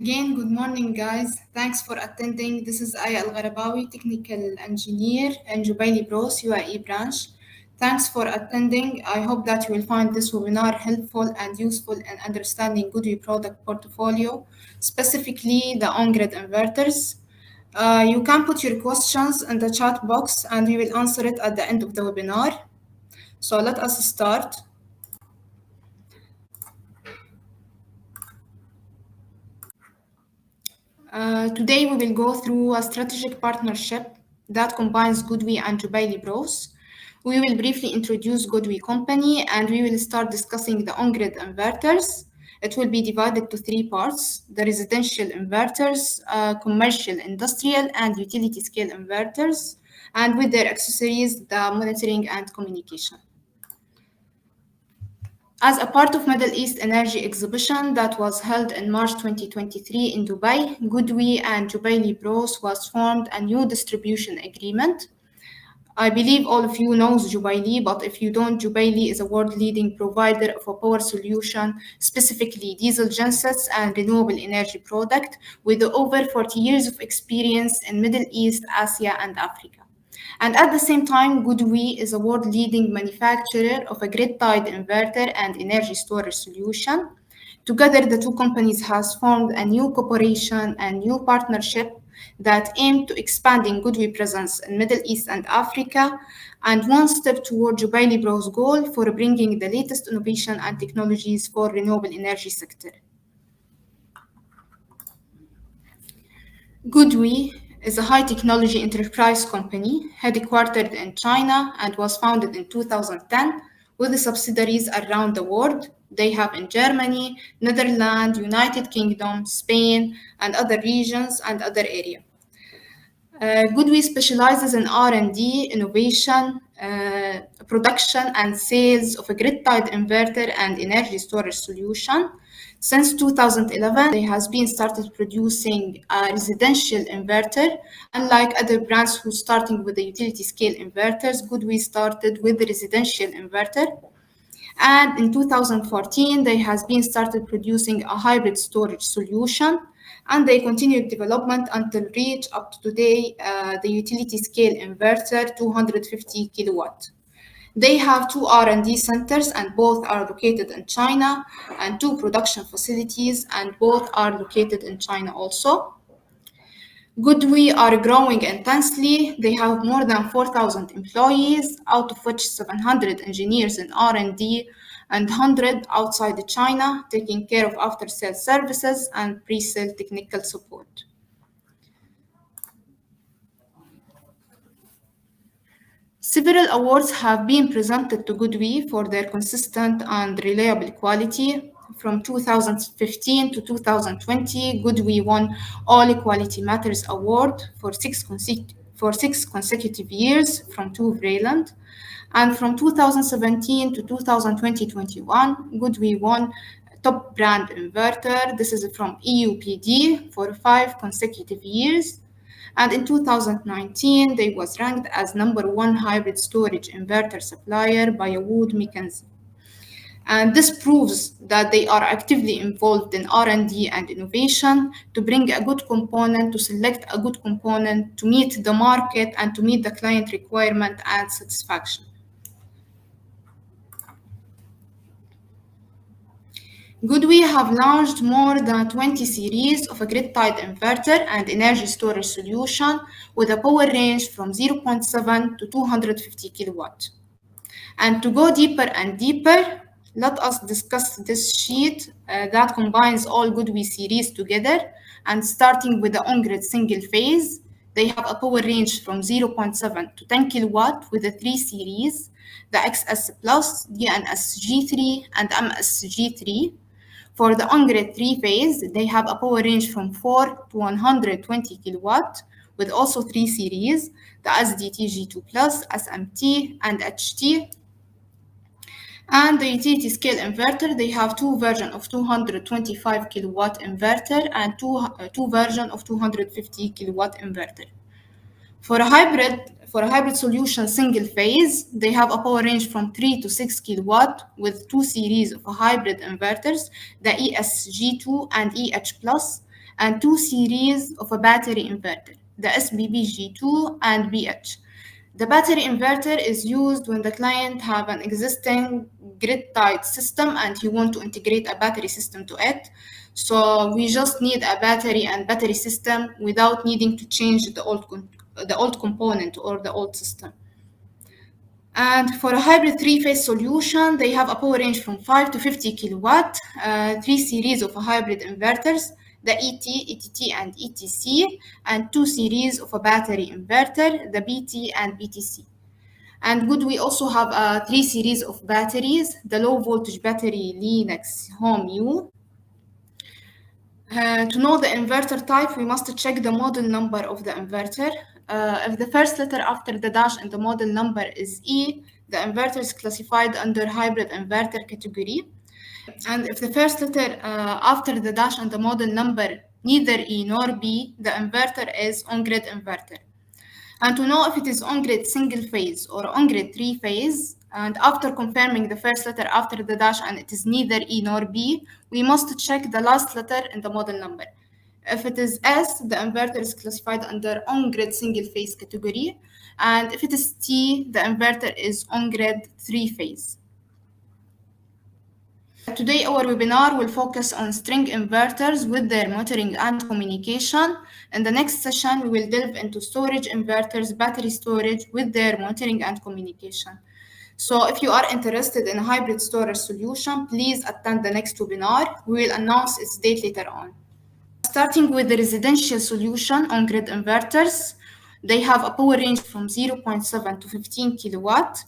Again, good morning, guys. Thanks for attending. This is Aya Al-Gharabawi, Technical Engineer in Jubaili Bros UAE branch. Thanks for attending. I hope that you will find this webinar helpful and useful in understanding GOODWE product portfolio, specifically the on-grid inverters. You can put your questions in the chat box and we will answer it at the end of the webinar. So let us start. Today we will go through a strategic partnership that combines GOODWE and Jubaili Bros. We will briefly introduce GOODWE company and we will start discussing the on-grid inverters. It will be divided to three parts: the residential inverters, commercial, industrial, and utility scale inverters, and with their accessories, the monitoring and communication. As a part of Middle East Energy Exhibition that was held in March 2023 in Dubai, GOODWE and Jubaili Bros was formed a new distribution agreement. I believe all of you knows Jubaili, but if you don't, Jubaili is a world-leading provider of a power solution, specifically diesel gensets and renewable energy product, with over 40 years of experience in Middle East, Asia, and Africa. And at the same time, GOODWE is a world-leading manufacturer of a grid-tied inverter and energy storage solution. Together, the two companies has formed a new cooperation and new partnership that aim to expanding GOODWE presence in Middle East and Africa, and one step toward Jubaili Bros' goal for bringing the latest innovation and technologies for renewable energy sector. GOODWE is a high-technology enterprise company headquartered in China and was founded in 2010 with subsidiaries around the world. They have in Germany, Netherlands, United Kingdom, Spain, and other regions and other areas. GOODWE specializes in R&D, innovation, production, and sales of a grid-tied inverter and energy storage solution. Since 2011, they has been started producing a residential inverter. Unlike other brands who starting with the utility scale inverters, GOODWE started with the residential inverter. And in 2014, they has been started producing a hybrid storage solution, and they continued development until reach up to today the utility scale inverter 250 kilowatt. They have two R&D centers and both are located in China, and two production facilities and both are located in China also. GOODWE are growing intensely. They have more than 4,000 employees, out of which 700 engineers in R&D and 100 outside China, taking care of after-sales services and pre-sale technical support. Several awards have been presented to GOODWE for their consistent and reliable quality. From 2015 to 2020, GOODWE won All Quality Matters Award for six consecutive years from TÜV Rheinland. And from 2017 to 2020-21, GOODWE won Top Brand Inverter. This is from EUPD for 5 consecutive years. And in 2019, they was ranked as #1 hybrid storage inverter supplier by Wood Mackenzie. And this proves that they are actively involved in R&D and innovation to bring a good component, to select a good component, to meet the market and to meet the client requirement and satisfaction. GOODWE have launched more than 20 series of a grid-tied inverter and energy storage solution with a power range from 0.7 to 250 kilowatt. And to go deeper and deeper, let us discuss this sheet that combines all GOODWE series together. And starting with the on-grid single phase, they have a power range from 0.7 to 10 kilowatt with the 3 series, the XS Plus, DNS G3, and MS G3. For the on-grid 3-phase, they have a power range from 4 to 120 kilowatt with also 3 series, the SDT G2 Plus, SMT, and HT. And the utility scale inverter, they have two versions of 225 kilowatt inverter and two versions of 250 kilowatt inverter. For a hybrid solution single phase, they have a power range from 3 to 6 kilowatt with 2 series of hybrid inverters, the ESG2 and EH Plus, and 2 series of a battery inverter, the SBBG2 and BH. The battery inverter is used when the client have an existing grid-tied system and he want to integrate a battery system to it. So we just need a battery and battery system without needing to change the old component or the old system. And for a hybrid three-phase solution, they have a power range from 5 to 50 kilowatt, 3 series of a hybrid inverters, the ET, ETT, and ETC, and 2 series of a battery inverter, the BT and BTC. And GOODWE also have 3 series of batteries, the low voltage battery Linux Home U. To know the inverter type, we must check the model number of the inverter. If the first letter after the dash in the model number is E, the inverter is classified under hybrid inverter category. And if the first letter after the dash and the model number neither E nor B, the inverter is on-grid inverter. And to know if it is on-grid single phase or on-grid three phase, and after confirming the first letter after the dash and it is neither E nor B, we must check the last letter in the model number. If it is S, the inverter is classified under on-grid single phase category. And if it is T, the inverter is on-grid three phase. Today, our webinar will focus on string inverters with their monitoring and communication. In the next session, we will delve into storage inverters, battery storage with their monitoring and communication. So if you are interested in a hybrid storage solution, please attend the next webinar. We will announce its date later on. Starting with the residential solution on grid inverters, they have a power range from 0.7 to 15 kilowatt,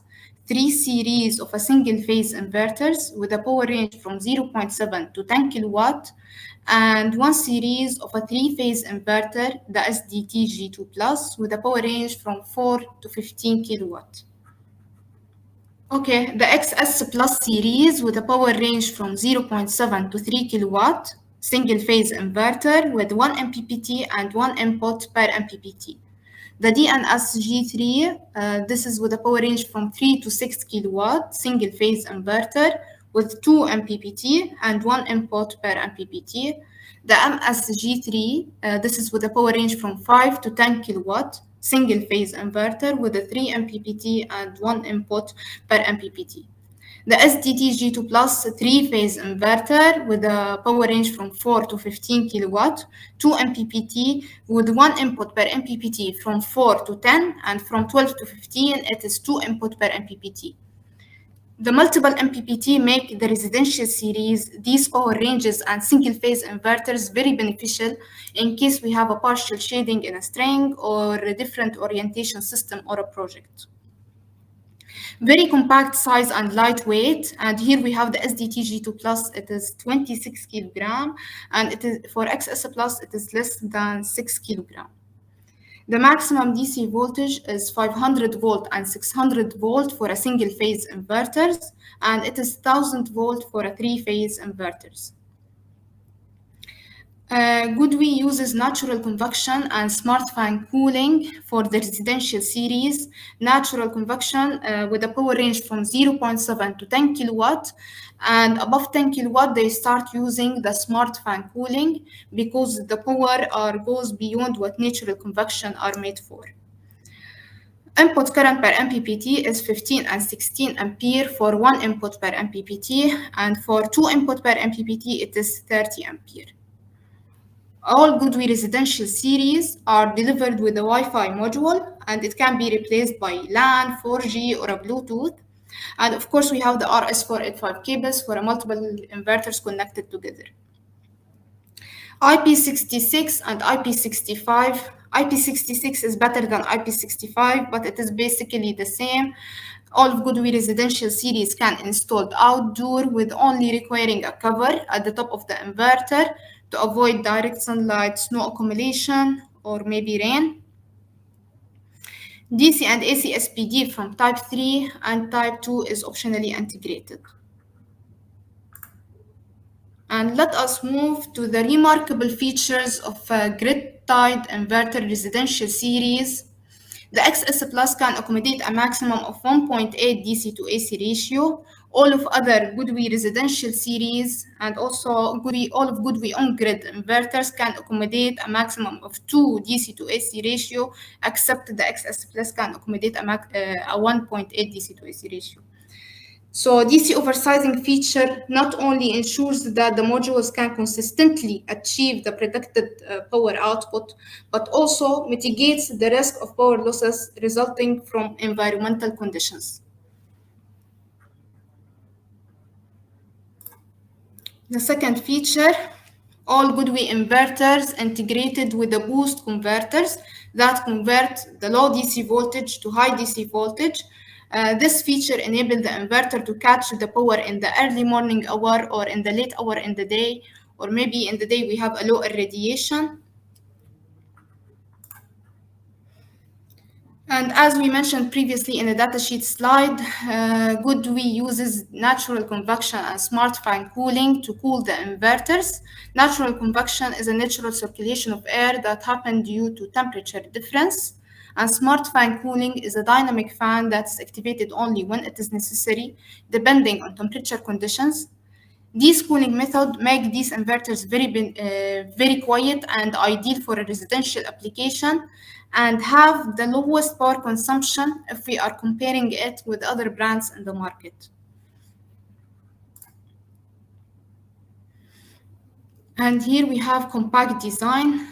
3 series of a single phase inverters with a power range from 0.7 to 10 kilowatt, and 1 series of a 3-phase inverter, the SDTG2 Plus, with a power range from 4 to 15 kilowatt. Okay, the XS Plus series with a power range from 0.7 to 3 kilowatt, single phase inverter with 1 MPPT and 1 input per MPPT. The DNS G3, this is with a power range from 3 to 6 kilowatt, single phase inverter with 2 MPPT and 1 input per MPPT. The MSG3, this is with a power range from 5 to 10 kilowatt, single phase inverter with a 3 MPPT and 1 input per MPPT. The SDTG2 Plus 3-phase inverter with a power range from 4 to 15 kilowatt, 2 MPPT with 1 input per MPPT from 4 to 10, and from 12 to 15, it is 2 input per MPPT. The multiple MPPT make the residential series, these power ranges and single-phase inverters very beneficial in case we have a partial shading in a string or a different orientation system or a project. Very compact size and lightweight, and here we have the SDTG2 Plus, it is 26 kilogram, and it is for XS Plus, it is less than 6 kilogram. The maximum DC voltage is 500 volt and 600 volt for a single phase inverters, and it is 1000 volt for a 3-phase inverters. GOODWE uses natural convection and smart fan cooling for the residential series. Natural convection with a power range from 0.7 to 10 kilowatt, and above 10 kilowatt they start using the smart fan cooling because the power goes beyond what natural convection are made for. Input current per MPPT is 15 and 16 ampere for 1 input per MPPT, and for 2 input per MPPT it is 30 ampere. All GOODWE residential series are delivered with a Wi-Fi module, and it can be replaced by LAN, 4G, or a Bluetooth. And of course, we have the RS485 cables for multiple inverters connected together. IP66 and IP65. IP66 is better than IP65, but it is basically the same. All of GOODWE residential series can install outdoor with only requiring a cover at the top of the inverter to avoid direct sunlight, snow accumulation, or maybe rain. DC and AC SPD from type 3 and type 2 is optionally integrated. And let us move to the remarkable features of a grid-tied inverter residential series. The XS Plus can accommodate a maximum of 1.8 DC to AC ratio. All of other GOODWE residential series and also all of GOODWE on-grid inverters can accommodate a maximum of 2 DC to AC ratio, except the XS Plus can accommodate a 1.8 DC to AC ratio. So DC oversizing feature not only ensures that the modules can consistently achieve the predicted power output, but also mitigates the risk of power losses resulting from environmental conditions. The second feature, all GOODWE inverters integrated with the boost converters that convert the low DC voltage to high DC voltage. This feature enables the inverter to catch the power in the early morning hour or in the late hour in the day, or maybe in the day we have a low irradiation. And as we mentioned previously in the datasheet slide, GOODWE uses natural convection and smart fan cooling to cool the inverters. Natural convection is a natural circulation of air that happens due to temperature difference. And smart fan cooling is a dynamic fan that's activated only when it is necessary, depending on temperature conditions. These cooling methods make these inverters very quiet and ideal for a residential application and have the lowest power consumption if we are comparing it with other brands in the market. And here we have compact design.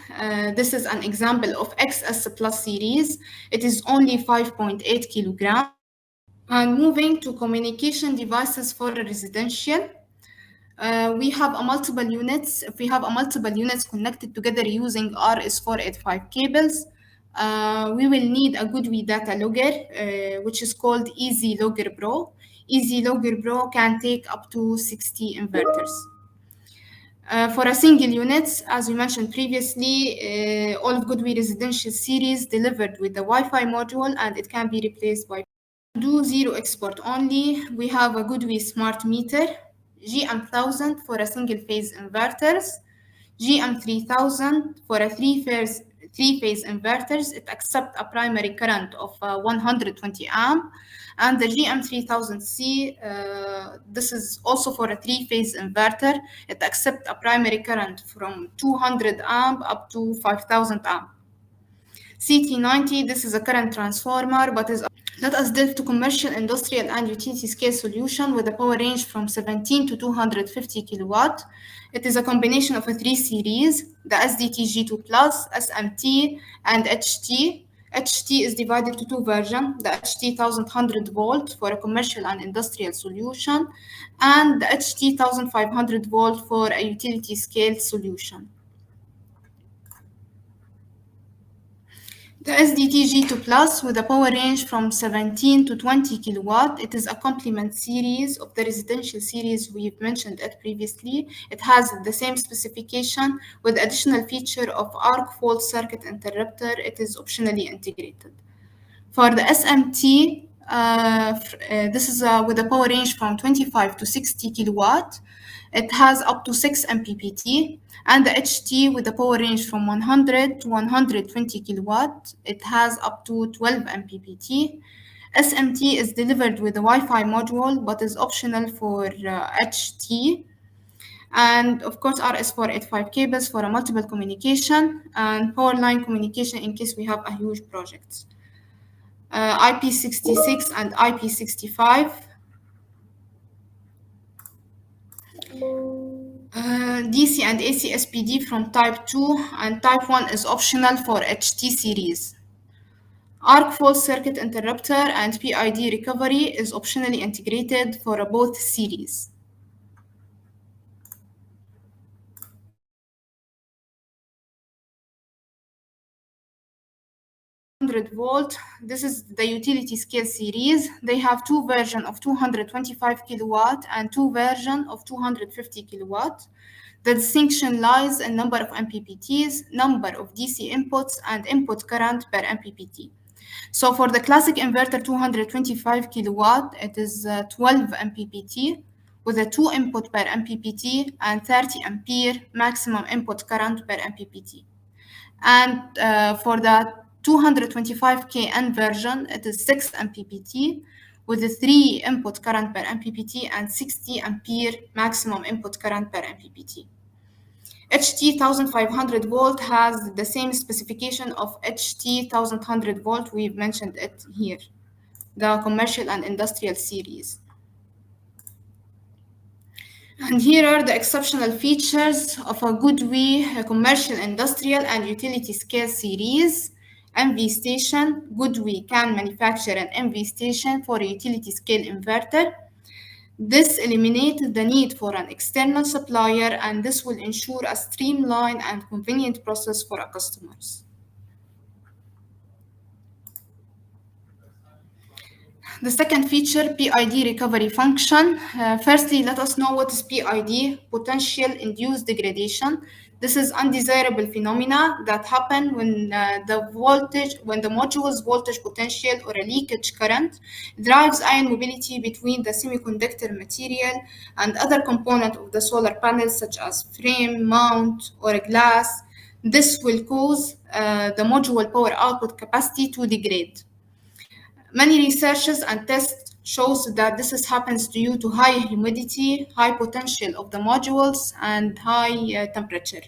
This is an example of XS Plus series. It is only 5.8 kilograms. And moving to communication devices for residential. We have a multiple units. If we have a multiple units connected together using RS485 cables, we will need a GOODWE data logger, which is called Easy Logger Pro. Easy Logger Pro can take up to 60 inverters. For a single unit, as we mentioned previously, all of GOODWE residential series delivered with the Wi-Fi module, and it can be replaced by do zero export only. We have a GOODWE smart meter, GM1000 for a single phase inverters, GM3000 for a three-phase inverters. It accepts a primary current of 120 amp, and the GM3000C, this is also for a three-phase inverter. It accepts a primary current from 200 amp up to 5000 amp. CT90, this is a current transformer, but is let us delve to commercial, industrial, and utility scale solution with a power range from 17 to 250 kilowatt. It is a combination of a three series, the SDTG2+, SMT, and HT. HT is divided to two versions, the HT 1100 volt for a commercial and industrial solution, and the HT 1500 volt for a utility scale solution. The SDTG2 Plus with a power range from 17 to 20 kilowatt. It is a complement series of the residential series we've mentioned it previously. It has the same specification with additional feature of arc fault circuit interrupter. It is optionally integrated. For the SMT, this is with a power range from 25 to 60 kilowatt. It has up to 6 MPPT, and the HT with a power range from 100 to 120 kilowatt. It has up to 12 MPPT. SMT is delivered with a Wi-Fi module, but is optional for HT. And of course, RS485 cables for a multiple communication and power line communication in case we have a huge project. IP66 and IP65. DC and AC SPD from type 2, and type 1 is optional for HT series. Arc fault circuit interrupter and PID recovery is optionally integrated for both series. Volt. This is the utility scale series. They have two versions of 225 kilowatt and two versions of 250 kilowatt. The distinction lies in number of MPPTs, number of DC inputs, and input current per MPPT. So for the classic inverter 225 kilowatt, it is 12 MPPT with a 2 input per MPPT and 30 ampere maximum input current per MPPT. And for the 225K N version, it is 6 MPPT with a 3 input current per MPPT and 60 ampere maximum input current per MPPT. HT 1500 volt has the same specification of HT 1100 volt. We've mentioned it here, the commercial and industrial series. And here are the exceptional features of a GOODWE commercial, industrial, and utility scale series. MV station. GOODWE can manufacture an MV station for a utility scale inverter. This eliminates the need for an external supplier, and this will ensure a streamlined and convenient process for our customers. The second feature, PID recovery function. Firstly, let us know what is PID, potential induced degradation. This is undesirable phenomena that happen when the module's voltage potential or a leakage current drives ion mobility between the semiconductor material and other components of the solar panel, such as frame, mount, or glass. This will cause the module power output capacity to degrade. Many researches and tests shows that this happens due to high humidity, high potential of the modules, and high temperature.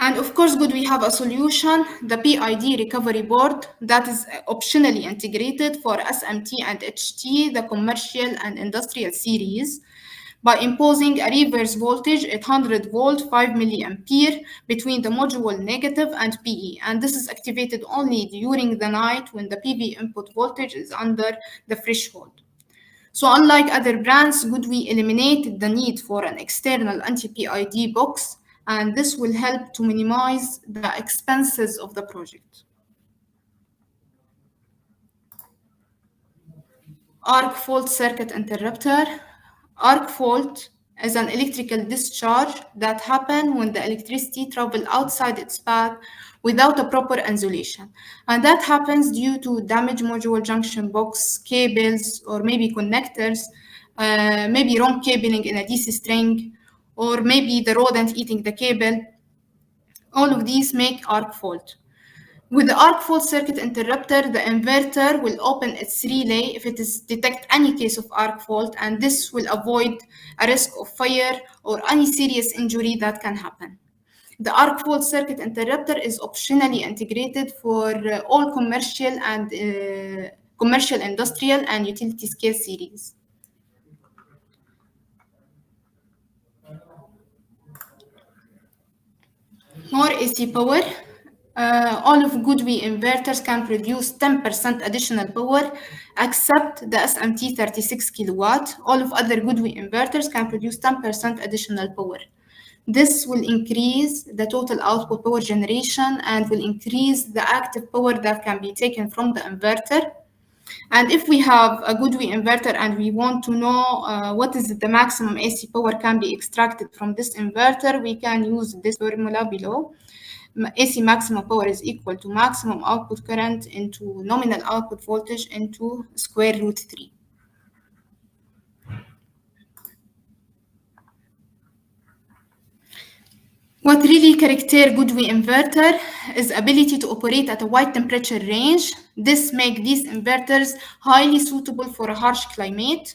And of course, we have a solution, the PID recovery board, that is optionally integrated for SMT and HT, the commercial and industrial series, by imposing a reverse voltage at 100 volt 5 milliampere between the module negative and PE, and this is activated only during the night when the PV input voltage is under the threshold. So unlike other brands, GOODWE eliminated the need for an external anti-PID box, and this will help to minimize the expenses of the project. Arc fault circuit interrupter. Arc fault is an electrical discharge that happens when the electricity travels outside its path without a proper insulation. And that happens due to damaged module junction box, cables, or maybe connectors, maybe wrong cabling in a DC string, or maybe the rodent eating the cable. All of these make arc fault. With the arc fault circuit interrupter, the inverter will open its relay if it is detect any case of arc fault, and this will avoid a risk of fire or any serious injury that can happen. The arc fault circuit interrupter is optionally integrated for all commercial, industrial, and utility scale series. More AC power. All of GOODWE inverters can produce 10% additional power, except the SMT 36 kilowatt. All of other GOODWE inverters can produce 10% additional power. This will increase the total output power generation and will increase the active power that can be taken from the inverter. And if we have a GOODWE inverter and we want to know what is the maximum AC power can be extracted from this inverter, we can use this formula below. AC maximum power is equal to maximum output current into nominal output voltage into square root 3. What really characterizes GOODWE inverter is ability to operate at a wide temperature range. This makes these inverters highly suitable for a harsh climate.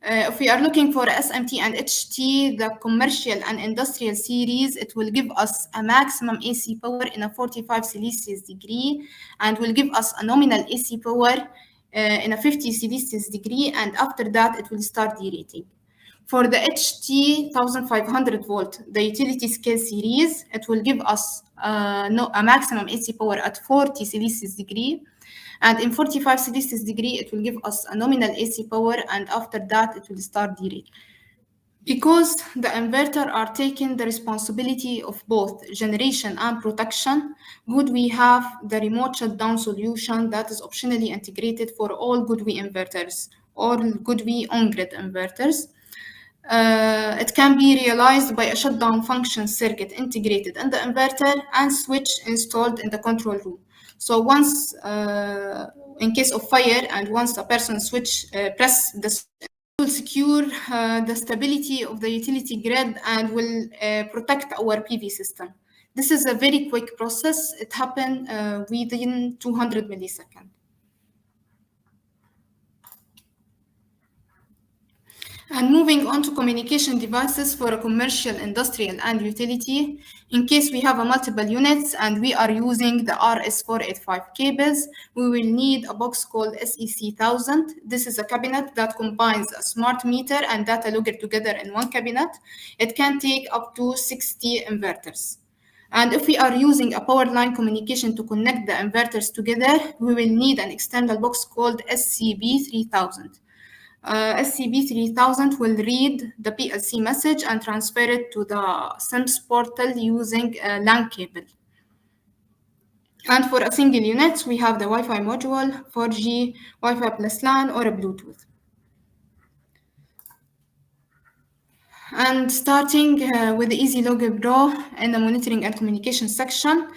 If we are looking for SMT and HT, the commercial and industrial series, it will give us a maximum AC power in a 45 Celsius degree, and will give us a nominal AC power in a 50 Celsius degree, and after that it will start derating. For the HT 1500 volt, the utility scale series, it will give us a maximum AC power at 40 Celsius degree. And in 45 Celsius degree, it will give us a nominal AC power, and after that, it will start derating. Because the inverter are taking the responsibility of both generation and protection, GOODWE have the remote shutdown solution that is optionally integrated for all GOODWE inverters or GOODWE on-grid inverters. It can be realized by a shutdown function circuit integrated in the inverter and switch installed in the control room. So once, in case of fire, and once a person press the will secure the stability of the utility grid and will protect our PV system. This is a very quick process. It happened within 200 milliseconds. And moving on to communication devices for a commercial, industrial, and utility. In case we have a multiple units and we are using the RS485 cables, we will need a box called SEC1000. This is a cabinet that combines a smart meter and data logger together in one cabinet. It can take up to 60 inverters. And if we are using a power line communication to connect the inverters together, we will need an external box called SCB3000. SCB3000 will read the PLC message and transfer it to the SIMS portal using a LAN cable. And for a single unit, we have the Wi-Fi module, 4G, Wi-Fi plus LAN, or a Bluetooth. And starting with the EasyLogger Pro in the monitoring and communication section.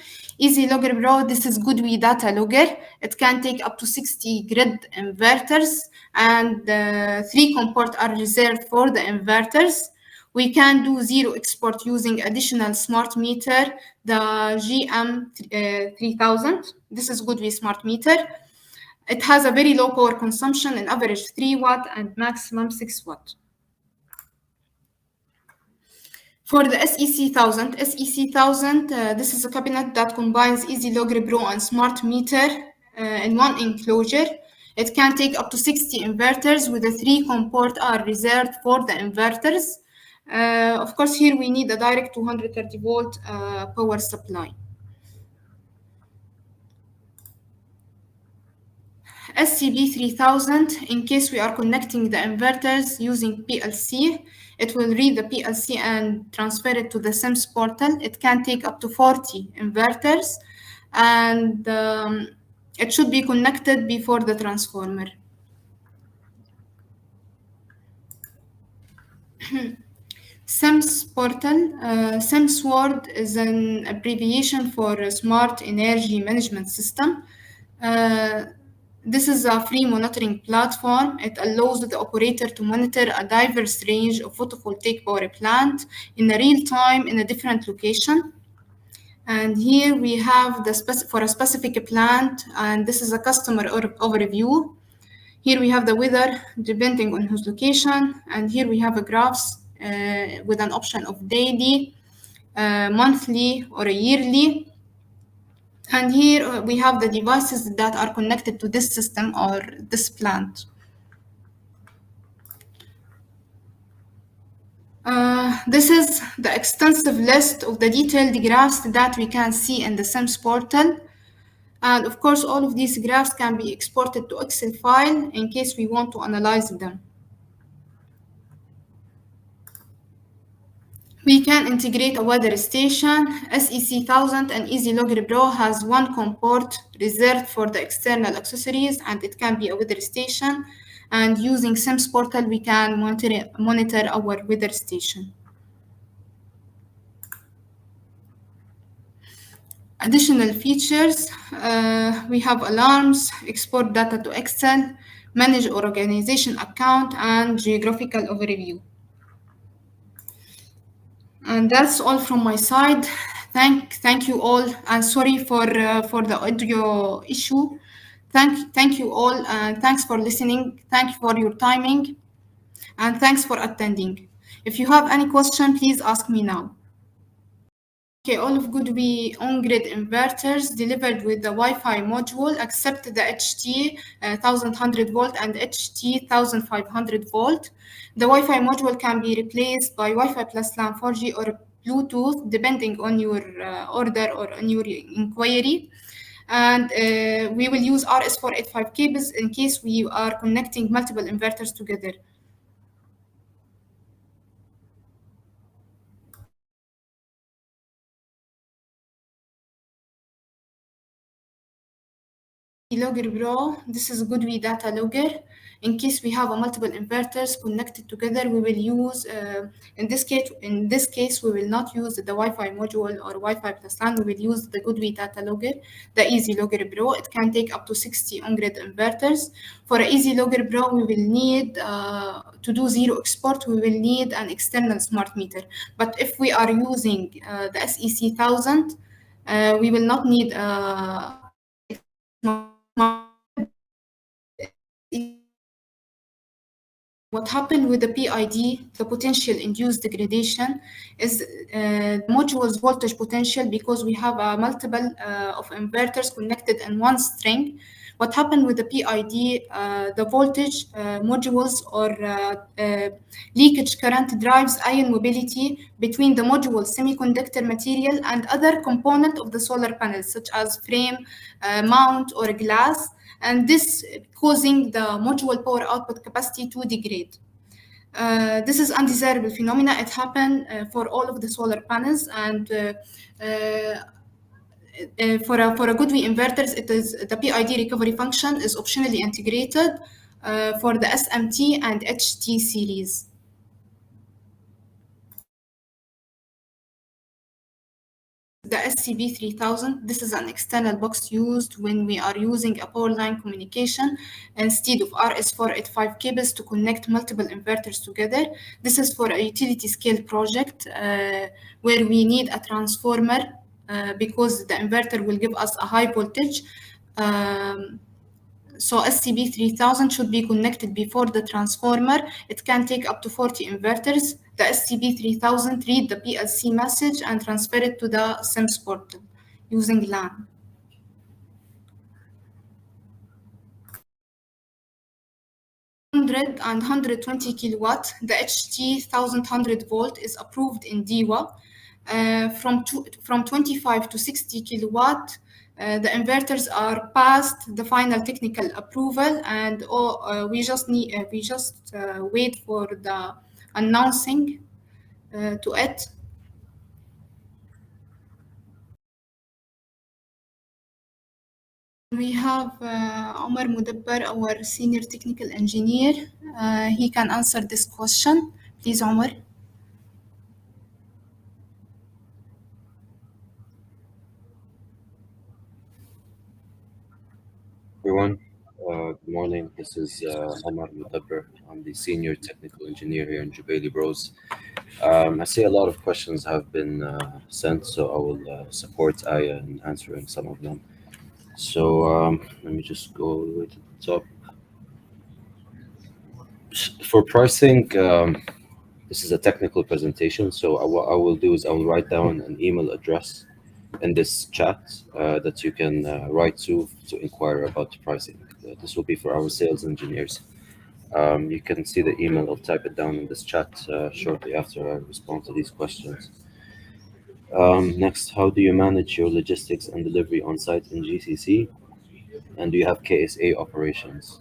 EasyLogger Pro, this is GOODWE data logger. It can take up to 60 grid inverters, and 3 COM ports are reserved for the inverters. We can do zero export using additional smart meter, the GM3000. This is GOODWE smart meter. It has a very low power consumption, an average 3 watt and maximum 6 watt. For the SEC1000, this is a cabinet that combines EasyLogger Pro and smart meter in one enclosure. It can take up to 60 inverters with the 3 COM port are reserved for the inverters. Of course, here we need a direct 230 volt power supply. SCB3000, in case we are connecting the inverters using PLC, it will read the PLC and transfer it to the SIMS portal. It can take up to 40 inverters, and it should be connected before the transformer. SIMS portal. SIMS word is an abbreviation for Smart Energy Management System. This is a free monitoring platform. It allows the operator to monitor a diverse range of photovoltaic power plant in a real time in a different location. And here we have for a specific plant, and this is a customer overview. Here we have the weather depending on whose location, and here we have a graphs with an option of daily, monthly, or a yearly. And here we have the devices that are connected to this system or this plant. This is the extensive list of the detailed graphs that we can see in the SIMS portal. And of course, all of these graphs can be exported to Excel file in case we want to analyze them. We can integrate a weather station. SEC1000 and EasyLogger Pro has one COM port reserved for the external accessories, and it can be a weather station. And using SIMS portal, we can monitor our weather station. Additional features, we have alarms, export data to Excel, manage organization account, and geographical overview. And that's all from my side. Thank you all, and sorry for the audio issue. Thank you all, and thanks for listening. Thank you for your timing, and thanks for attending. If you have any question, please ask me now. Okay, all of GOODWE on-grid inverters delivered with the Wi-Fi module accept the HT 1100 volt and HT 1500 volt. The Wi-Fi module can be replaced by Wi-Fi plus LAN 4G or Bluetooth, depending on your order or on your inquiry. And we will use RS485 cables in case we are connecting multiple inverters together. Logger Pro, this is GOODWE data logger. In case we have a multiple inverters connected together, we will use, in this case, we will not use the Wi-Fi module or Wi-Fi plus LAN. We will use the GOODWE data logger, the Easy Logger Pro. It can take up to 60 on-grid inverters. For Easy Logger Pro, we will need, to do zero export, we will need an external smart meter. But if we are using the SEC 1000, we will not need what happened with the PID, the potential induced degradation, is the module's voltage potential because we have a multiple of inverters connected in one string. What happened with the PID, the voltage modules or leakage current drives ion mobility between the module semiconductor material and other component of the solar panels, such as frame, mount, or glass, and this causing the module power output capacity to degrade. This is undesirable phenomena. It happened for all of the solar panels, and for a GOODWE inverters, it is the PID recovery function is optionally integrated for the SMT and HT series. The SCP-3000, this is an external box used when we are using a power line communication instead of RS485 cables to connect multiple inverters together. This is for a utility scale project where we need a transformer because the inverter will give us a high voltage. So SCP-3000 should be connected before the transformer. It can take up to 40 inverters. The SCP-3000 read the PLC message and transfer it to the SIMS portal using LAN. 100 and 120 kilowatt, the HT 1100 volt is approved in DEWA. From 25 to 60 kilowatt, the inverters are past the final technical approval, and we just wait for the announcing to it. We have Omar Mudabbar, our senior technical engineer. He can answer this question. Please, Omar. Everyone, good morning. This is Omar Mudabbar. I'm the senior technical engineer here in Jubaili Bros. I see a lot of questions have been sent, so I will support Aya in answering some of them. So let me just go all the way to the top. For pricing, this is a technical presentation, so what I will do is I will write down an email address in this chat that you can write to inquire about the pricing. This will be for our sales engineers. You can see the email. I'll type it down in this chat shortly after I respond to these questions. Next, how do you manage your logistics and delivery on site in GCC? And do you have KSA operations?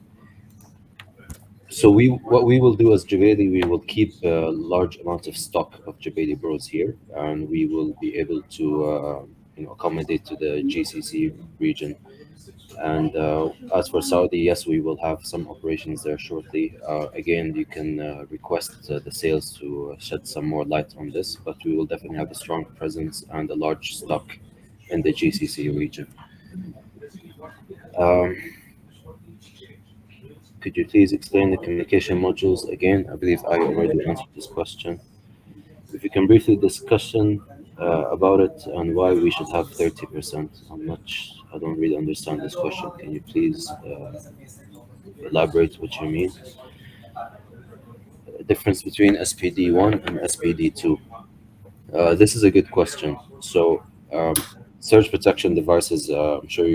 So what we will do as Jubaili, we will keep a large amount of stock of Jubaili Bros here, and we will be able to accommodate to the GCC region. And as for Saudi, yes, we will have some operations there shortly. Again, you can request the sales to shed some more light on this, but we will definitely have a strong presence and a large stock in the GCC region. Could you please explain the communication modules again? I believe I already answered this question. If you can briefly discussion about it and why we should have 30%. I don't really understand this question. Can you please elaborate what you mean? The difference between SPD1 and SPD2. This is a good question. So surge protection devices, I'm sure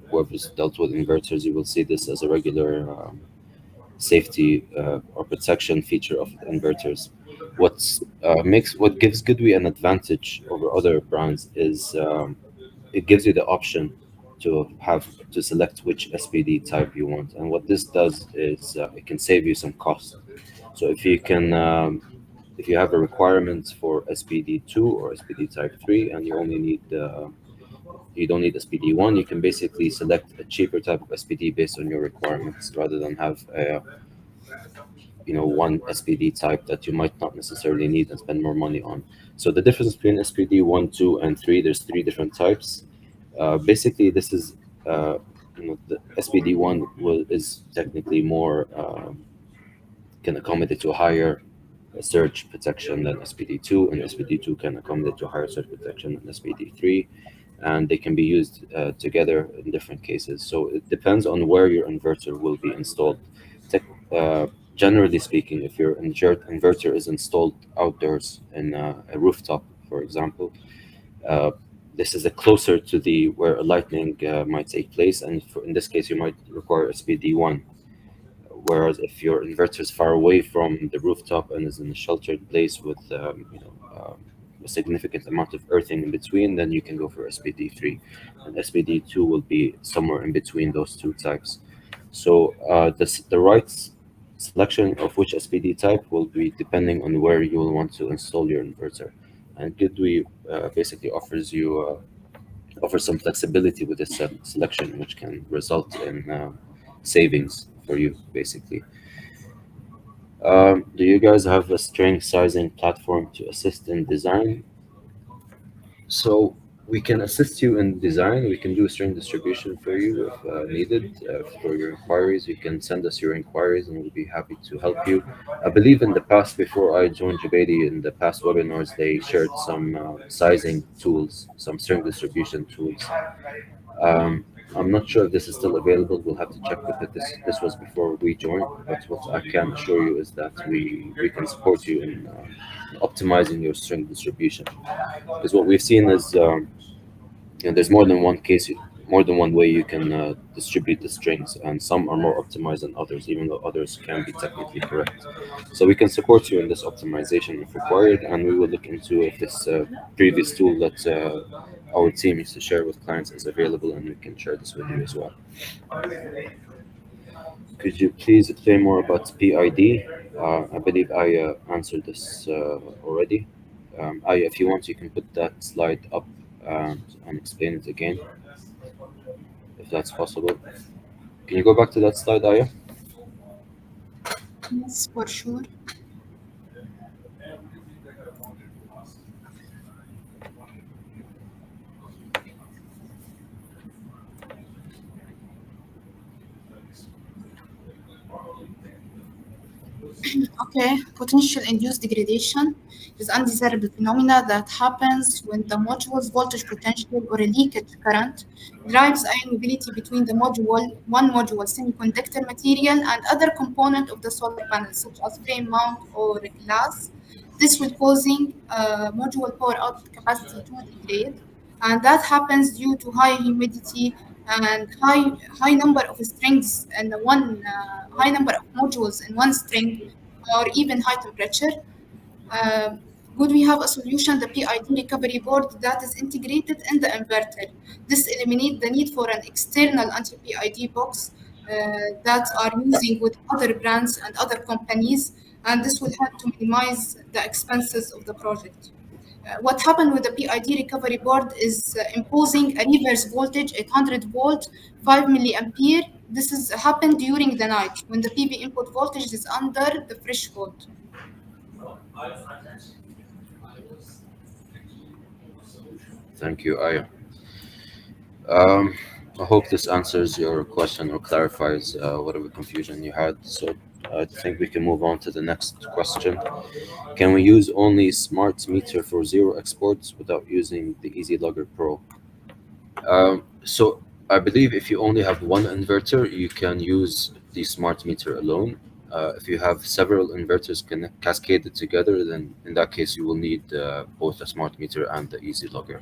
whoever's dealt with inverters, you will see this as a regular safety or protection feature of inverters. What gives GOODWE an advantage over other brands is it gives you the option to select which SPD type you want, and what this does is it can save you some cost. So if you have a requirement for SPD2 or SPD type 3 and you only need you don't need SPD1, you can basically select a cheaper type of SPD based on your requirements rather than have a one SPD type that you might not necessarily need and spend more money on. So the difference between SPD 1, 2, and 3, there's three different types. Basically, this is the SPD 1 is technically more can accommodate to a higher surge protection than SPD2, and SPD2 can accommodate to a higher surge protection than SPD3, and they can be used together in different cases. So it depends on where your inverter will be installed. Uh, Generally speaking, if your inverter is installed outdoors in a rooftop, for example, uh, this is a closer to the where a lightning might take place, and in this case, you might require SPD1. Whereas if your inverter is far away from the rooftop and is in a sheltered place with a significant amount of earthing in between, then you can go for SPD3, and SPD2 will be somewhere in between those two types. So the right selection of which SPD type will be depending on where you will want to install your inverter. And GOODWE basically offers some flexibility with this selection, which can result in savings for you, basically. Do you guys have a string sizing platform to assist in design? So we can assist you in design. We can do a string distribution for you if needed for your inquiries. You can send us your inquiries and we'll be happy to help you. I believe in the past, before I joined Jabedi, in the past webinars, they shared some sizing tools, some string distribution tools. Um, I'm not sure if this is still available. We'll have to check with it. This was before we joined, but what I can assure you is that we can support you in optimizing your string distribution. Because what we've seen is there's more than one case, more than one way you can distribute the strings, and some are more optimized than others, even though others can be technically correct. So we can support you in this optimization if required, and we will look into if this previous tool that our team used to share with clients is available, and we can share this with you as well. Could you please explain more about PID? I believe I answered this already. If you want, you can put that slide up and explain it again, if that's possible. Can you go back to that slide, Aya? Yes, for sure. Okay, potential induced degradation is undesirable phenomena that happens when the module's voltage potential or a leakage current drives ion mobility between the one module semiconductor material and other component of the solar panel, such as frame mount or glass. This will causing module power output capacity to degrade, and that happens due to high humidity and high number of strings and high number of modules in one string, or even high temperature. Um, Would we have a solution, the PID recovery board that is integrated in the inverter? This eliminates the need for an external anti-PID box that are using with other brands and other companies, and this will help to minimize the expenses of the project. What happened with the PID recovery board is imposing a reverse voltage, 800 volt, 5 milliampere. This is happened during the night when the PV input voltage is under the threshold. Thank you, Aya. Um, I hope this answers your question or clarifies whatever confusion you had. So I think we can move on to the next question. Can we use only smart meter for zero exports without using the Easy Logger Pro? So I believe if you only have one inverter, you can use the smart meter alone. If you have several inverters cascaded together, then in that case you will need both the smart meter and the Easy Logger.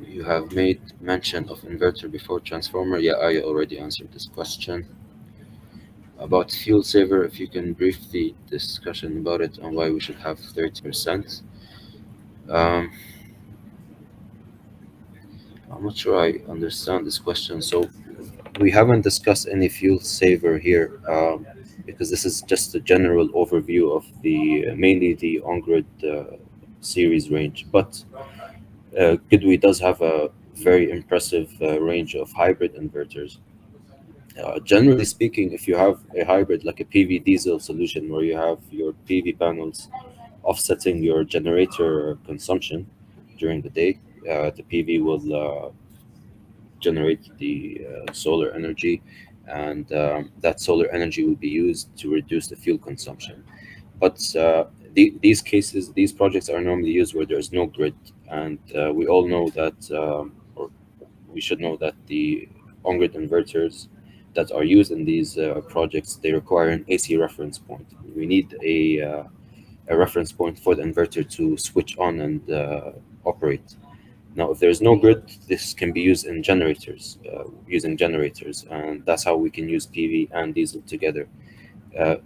You have made mention of inverter before transformer. Yeah, I already answered this question. About fuel saver, if you can brief the discussion about it and why we should have 30%. Um, I'm not sure I understand this question. So we haven't discussed any fuel saver here because this is just a general overview of the mainly the on-grid series range. But GOODWE does have a very impressive range of hybrid inverters. Generally speaking, if you have a hybrid like a PV diesel solution where you have your PV panels offsetting your generator consumption during the day, the PV will generate the solar energy, and that solar energy will be used to reduce the fuel consumption. But these cases, these projects are normally used where there's no grid, and we all know that, or we should know that the on-grid inverters that are used in these projects, they require an AC reference point. We need a reference point for the inverter to switch on and operate. Now, if there's no grid, this can be used in generators, using generators, and that's how we can use PV and diesel together.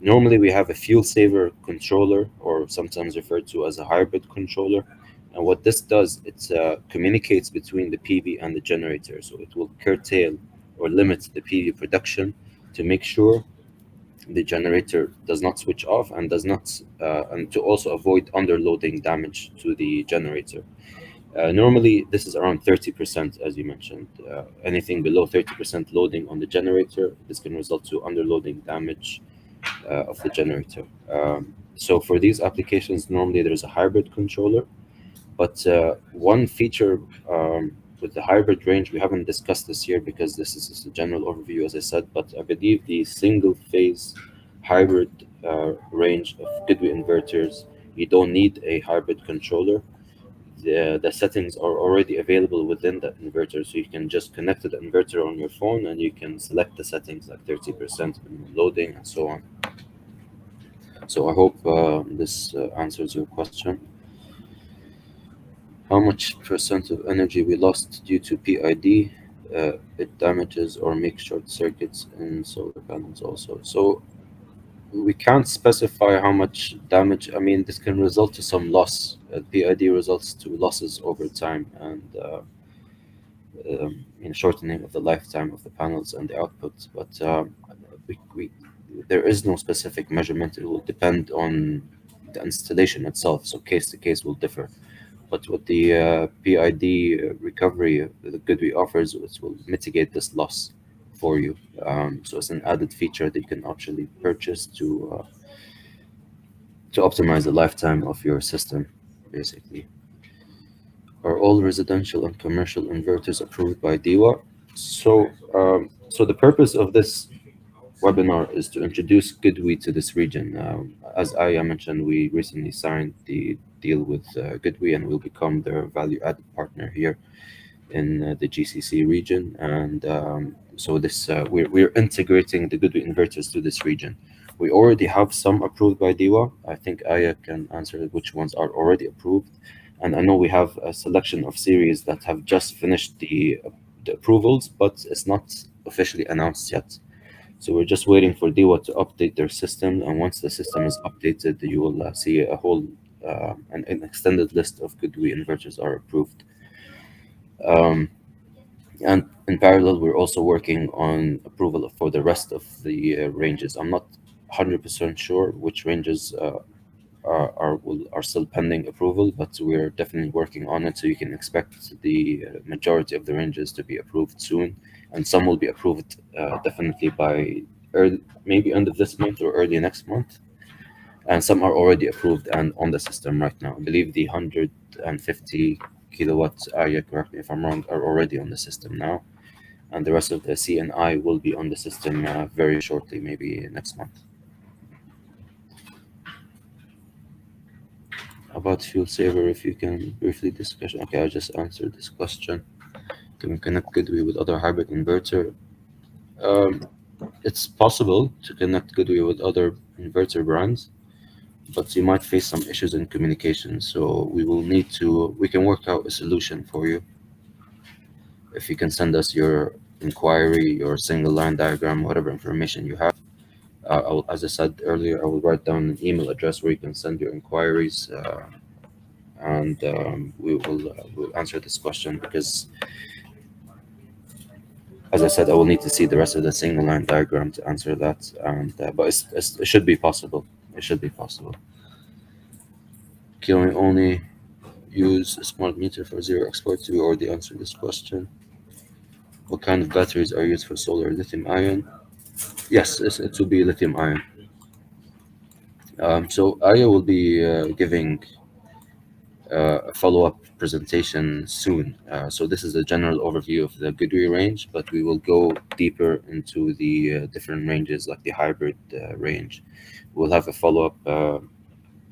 Normally, we have a fuel saver controller, or sometimes referred to as a hybrid controller. And what this does, it communicates between the PV and the generator. So it will curtail or limit the PV production to make sure the generator does not switch off and does not, and to also avoid underloading damage to the generator. Normally, this is around 30%, as you mentioned. Anything below 30% loading on the generator, this can result to underloading damage of the generator. So for these applications, normally there's a hybrid controller. But one feature with the hybrid range, we haven't discussed this here because this is just a general overview, as I said, but I believe the single phase hybrid range of GOODWE inverters, you don't need a hybrid controller. The settings are already available within the inverter, so you can just connect to the inverter on your phone and you can select the settings like 30% loading and so on. So I hope this answers your question. How much percent of energy we lost due to PID? It damages or makes short circuits in solar panels also. So we can't specify how much damage. I mean, this can result to some loss. PID results to losses over time and in shortening of the lifetime of the panels and the output. But there is no specific measurement. It will depend on the installation itself. So case to case will differ. But what the PID recovery that GOODWE offers, it will mitigate this loss for you. So it's an added feature that you can actually purchase to optimize the lifetime of your system, basically. Are all residential and commercial inverters approved by DEWA? So, so the purpose of this webinar is to introduce GOODWE to this region. As I mentioned, we recently signed the deal with GOODWE and will become their value-added partner here in the GCC region. And so this we're integrating the GOODWE inverters to this region. We already have some approved by DEWA. I think Aya can answer which ones are already approved. And I know we have a selection of series that have just finished the approvals, but it's not officially announced yet. So we're just waiting for DEWA to update their system, and once the system is updated, you will see a whole an extended list of GOODWE inverters are approved. And in parallel, we're also working on approval for the rest of the ranges. I'm not 100% sure which ranges are still pending approval, but we're definitely working on it. So you can expect the majority of the ranges to be approved soon, and some will be approved definitely by maybe end of this month or early next month. And some are already approved and on the system right now. I believe the 150 kilowatts, correct me if I'm wrong, are already on the system now. And the rest of the CNI will be on the system very shortly, maybe next month. About fuel saver, if you can briefly discuss. Okay, I just answered this question. Can we connect GOODWE with other hybrid inverter? It's possible to connect GOODWE with other inverter brands, but you might face some issues in communication. So we can work out a solution for you. If you can send us your inquiry, your single line diagram, whatever information you have. As I said earlier, I will write down an email address where you can send your inquiries, and we'll answer this question, because, as I said, I will need to see the rest of the single line diagram to answer that. And but it should be possible. It should be possible. Can we only use a smart meter for zero export? We already answered this question. What kind of batteries are used for solar? Lithium ion? Yes, it will be lithium ion. So Aya will be giving a follow-up presentation soon. So this is a general overview of the GOODWE range, but we will go deeper into the different ranges, like the hybrid range. We'll have a follow-up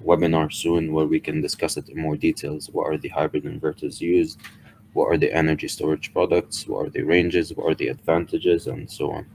webinar soon where we can discuss it in more details. What are the hybrid inverters used? What are the energy storage products? What are the ranges? What are the advantages? And so on.